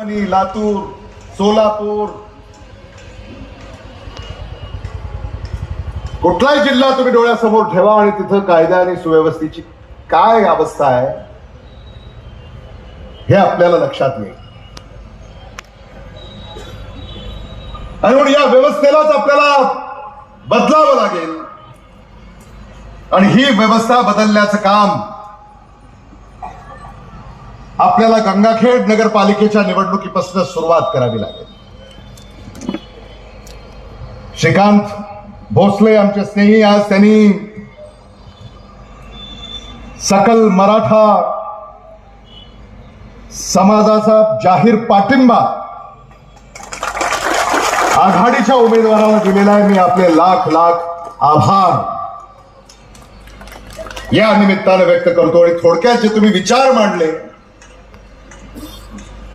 लातूर, सोलापूर, कुठलाही जिल्हा तुम्ही डोळ्यासमोर ठेवा आणि तिथं कायदा आणि सुव्यवस्थेची काय अवस्था आहे हे आपल्याला लक्षात येईल. आणि म्हणून या व्यवस्थेलाच आपल्याला बदलावं लागेल आणि ही व्यवस्था बदलण्याचं काम आपल्याला गंगाखेड नगरपालिकेच्या निवडणुकीपासून सुरुवात करावी लागेल. श्रीकांत भोसले आमचे स्नेही आज त्यांनी सकल मराठा समाजाचा जाहीर पाठिंबा आघाडीच्या उमेदवाराला दिलेला आहे. मी आपले लाख लाख आभार या निमित्तानं व्यक्त करतो. आणि थोडक्यात जे तुम्ही विचार मांडले